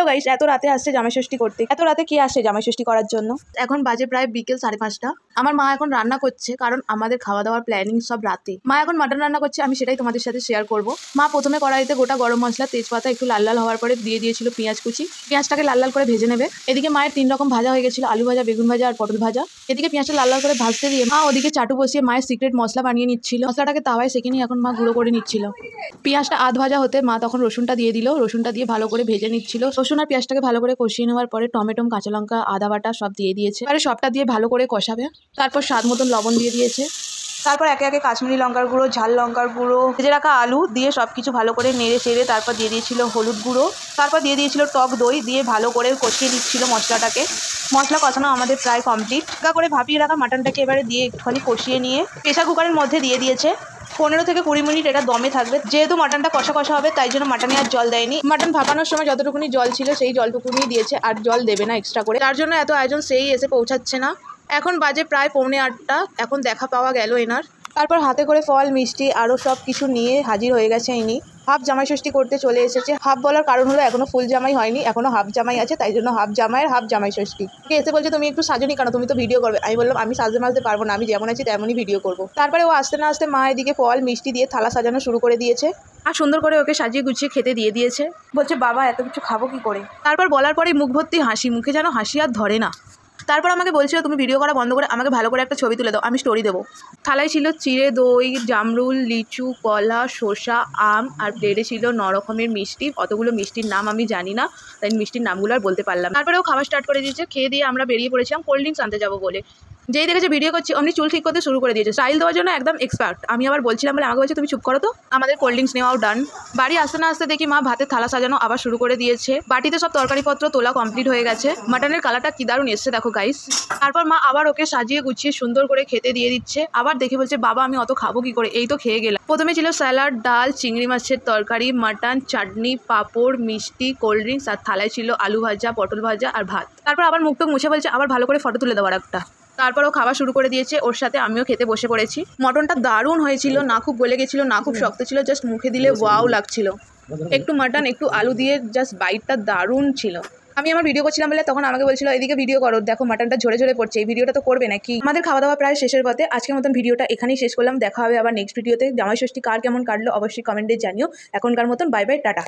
Hello guys, এত রাতে আসছে জামাই ষষ্ঠী করতে। এত রাতে কে আসে জামাই ষষ্ঠী করার জন্য? এখন বাজে প্রায় বিকেল 5:30। আমার মা এখন রান্না করছে, কারণ আমাদের খাওয়া দাওয়ার প্ল্যানিং সব রাতে। মা এখন মাটন রান্না করছে, আমি সেটাই তোমাদের সাথে শেয়ার করব। মা প্রথমে কড়াইতে গোটা গরম মশলা, তেজপাতা একটু লাল লাল হওয়ার পরে দিয়ে দিয়েছিল পেঁয়াজ কুচি। পেঁয়াজটাকে লাল লাল করে ভেজে নেবে। এদিকে মায়ের 3 রকম ভাজা হয়ে গেছিল, আলু ভাজা, বেগুন ভাজা আর পটল ভাজা। এদিকে পেঁয়াজটা লাল লাল করে ভাজতে দিয়ে মা ওদিকে চাটু বসিয়ে মায়ের সিক্রেট মশলা বানিয়ে নিচ্ছিল। মশলাটাকে তাওয়ায় সেঁকে নিয়ে এখন মা গুঁড়ো করে নিচ্ছিল। পেঁয়াজটা আধ ভাজা হতে মা তখন রসুনটা দিয়ে দিল। রসুনটা দিয়ে ভালো করে ভেজে নিচ্ছিল। রসুন আর পেঁয়াজটাকে ভালো করে কষিয়ে নেওয়ার পরে টমেটো, কাঁচা লঙ্কা, আদা বাটা সব দিয়ে দিয়েছে। এবারে সবটা দিয়ে ভালো করে কষাবে। তারপর স্বাদ মতন লবণ দিয়ে দিয়েছে। তারপর একে একে কাশ্মীরি লঙ্কার গুঁড়ো, ঝাল লঙ্কার গুঁড়ো, ভেজে রাখা আলু দিয়ে সবকিছু ভালো করে নেড়ে চেড়ে তারপর দিয়ে দিয়েছিল হলুদ গুঁড়ো। তারপর দিয়ে দিয়েছিল টক দই, দিয়ে ভালো করে কষিয়ে নিচ্ছিল মশলাটাকে। মশলা কষানো আমাদের প্রায় কমপ্লিট। হালকা করে ভাপিয়ে রাখা মাটনটাকে এবারে দিয়ে একটুখানি কষিয়ে নিয়ে প্রেসার কুকারের মধ্যে দিয়ে দিয়েছে। 15 থেকে 20 মিনিট এটা দমে থাকবে। যেহেতু মাটনটা কষা কষা হবে, তাই জন্য মাটনে আর জল দেয়নি। মাটন ভাপানোর সময় যতটুকুনি জল ছিল সেই জলটুকুনি দিয়েছে, আর জল দেবে না এক্সট্রা করে। তার জন্য এত আয়োজন, সেই এসে পৌঁছাচ্ছে না। এখন বাজে প্রায় 7:45। এখন দেখা পাওয়া গেল এনার। তারপর হাতে করে ফল, মিষ্টি আরও সব কিছু নিয়ে হাজির হয়ে গেছে ইনি। হাফ জামাই ষষ্ঠী করতে চলে এসেছে। হাফ বলার কারণ হলো এখনো ফুল জামাই হয়নি, এখনো হাফ জামাই আছে, তাই জন্য হাফ জামাইয়ের হাফ জামাই ষষ্ঠী। এসে বলছে তুমি একটু সাজনি কেন, তুমি তো ভিডিও করবে। আমি বললাম আমি সাজতে মাজতে পারবো না, আমি যেমন আছি তেমনই ভিডিও করবো। তারপরে ও আসতে না আসতে মা এদিকে ফল মিষ্টি দিয়ে থালা সাজানো শুরু করে দিয়েছে। আর সুন্দর করে ওকে সাজিয়ে গুছিয়ে খেতে দিয়ে দিয়েছে। বলছে বাবা এত কিছু খাবো কি করে। তারপর বলার পরে মুখ ভর্তি হাসি, মুখে যেন হাসি আর ধরে না। তারপর আমাকে বলছিল তুমি ভিডিও করা বন্ধ করে আমাকে ভালো করে একটা ছবি তুলে দাও, আমি স্টোরি দেবো। থালায় ছিল চিড়ে দই, জামরুল, লিচু, কলা, শসা, আম, আর প্লেটে ছিল 9 রকমের মিষ্টি। অতগুলো মিষ্টির নাম আমি জানি না, তাই মিষ্টির নামগুলো আর বলতে পারলাম। তারপরে ও খাওয়া স্টার্ট করে দিয়েছে। খেয়ে দিয়ে আমরা বেরিয়ে পড়েছিলাম কোল্ড ড্রিঙ্কস আনতে যাবো বলে। যেই দেখেছে ভিডিও করছি অমনি চুল ঠিক করতে শুরু করে দিয়েছে। স্টাইল দেওয়ার জন্য একদম এক্সপার্ট। আমি আবার বলছিলাম বলে আমাকে বলছে তুমি চুপ করো তো। আমাদের কোল্ড ড্রিঙ্কস নেওয়াও ডান। বাড়ি আসতে না আসতে দেখি মা ভাতের থালা সাজানো আবার শুরু করে দিয়েছে। বাটিতে সব তরকারিপত্র তোলা কমপ্লিট হয়ে গেছে। মাটনের কালারটা কি দারুণ এসছে দেখো গাইস। তারপর মা আবার ওকে সাজিয়ে গুছিয়ে সুন্দর করে খেতে দিয়ে দিচ্ছে। আবার দেখে বলছে বাবা আমি অত খাবো কি করে, এই তো খেয়ে গেলাম। প্রথমে ছিল স্যালাড, ডাল, চিংড়ি মাছের তরকারি, মাটন, চাটনি, পাঁপড়, মিষ্টি, কোল্ড ড্রিঙ্কস, আর থালায় ছিল আলু ভাজা, পটল ভাজা আর ভাত। তারপর আবার মুখ টুক মুছে বলছে আবার ভালো করে ফটো তুলে দেওয়ার একটা। তারপর ও খাওয়া শুরু করে দিয়েছে, ওর সাথে আমিও খেতে বসে পড়েছি। মটনটা দারুণ হয়েছিল, না খুব গলে গেছিল না খুব শক্ত ছিল, জাস্ট মুখে দিলে ওয়াও লাগছিল। একটু মাটন একটু আলু দিয়ে জাস্ট বাইটটা দারুণ ছিল। আমি আমার ভিডিও করছিলাম বলে তখন আমাকে বলছিল এদিকে ভিডিও করো, দেখো মাটনটা ঝরে ঝরে পড়ছে, এই ভিডিওটা তো করবে নাকি। আমাদের খাওয়া দাওয়া প্রায় শেষের পথে। আজকের মতন ভিডিওটা এখানেই শেষ করলাম। দেখা হবে আবার নেক্সট ভিডিওতে। জামাই ষষ্ঠী কার কেমন কাটলো অবশ্যই কমেন্টে জানিও। এখনকার মতন বাই বাই, টাটা।